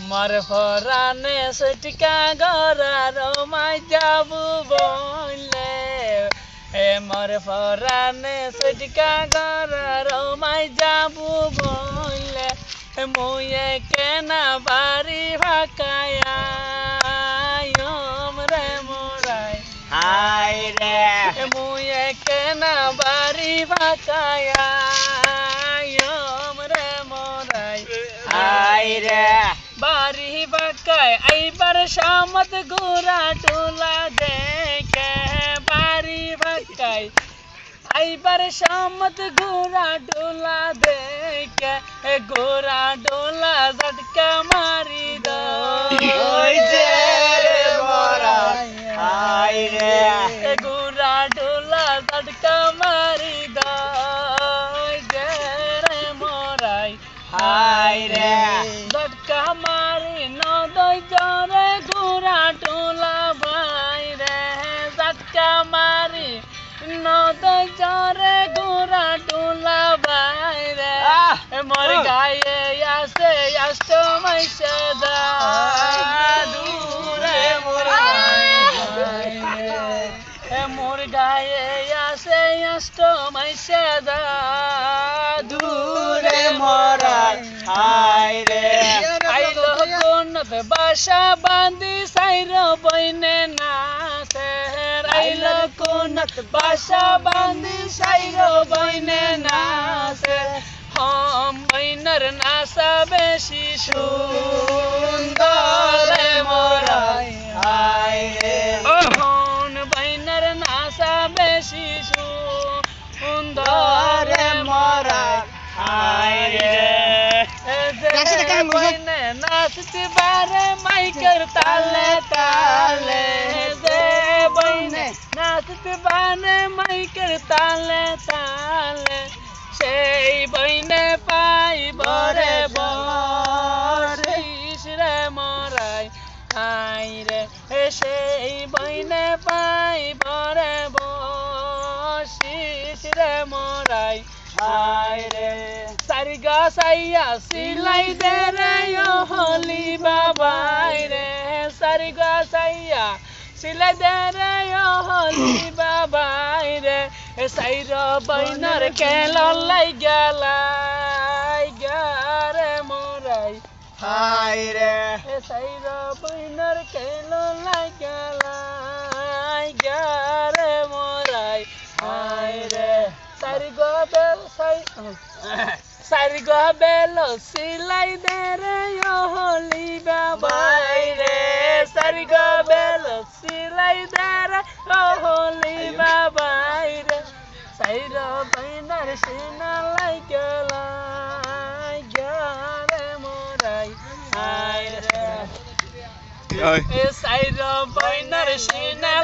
মর ফরানে সটিকা গরার মাই যাবু বইলে মর ফরানে সটিকা গরার মাই যাবু বইলে মুয়ে কেনা বাড়ি ভাকায়া রে মোরাই হাই রে মুয়ে কেনা বাড়ি ভাকায়া রে মোরাই হাই রে বাড়ি বাকায় আইবার সামত গোরা টোলা দেখে বাড়ি বাকায় আইবার সামত গোরা টোলা দেখে গোরা ডোলা ঝটকা মারি ওই যে রে মোরাই হাই রে গোরা ডোলা ঝটকা মারি যে রে মোরাই হাই রে ঝটকা মারি নদই জরে গোরা টোলা বাইরে ঝটকা মারি নদই জরে গোরা টোলা বাইরে মোর গায়ে আসে অষ্টমী সদা দূরে মোর মোর গায়ে আসে অষ্টমী সদা দূরে মোরাই হাই রে আইলো কোনত বাসা বাঁধি সাইর বইনে নাচে আইলো কোনত বাসা বাঁধি সাইর বইনে নাচে হম বইনের নাচা বেশি সুন্দর মোরাই হাই রে হন বইনের নাচা বেশি সুন্দর মোরাই হাই রে नाचते बारे माइकर ताले ताले दे बइने नाचते बारे माइकर ताले ताले সেই বইনে পাই বরে বরিস রে মরাই হাই রে সেই বইনে পাই বরে বসিস রে মরাই হাই রে সারিগা সাইয়া সিলাই দে রে হলি বাবাই রে সারিগা সাইয়া সিলাই দে রে হলি বাবাই রে সাইর বইনার কেল লাই গেলাই রে মোরাই হাই রে সাইর বইনার কেল লাই গেলাই রে মোরাই হাই রে সারিগা বেল সাই সারিগা বেল সিলাই দে রে হলি বাবাই রে সারিগা বেল সিলাই দে রে হলি বাবাই রে সাইর বইনার সিনা লাই গেলাই রে মোরাই হাই রে সাইর বইনার সিনা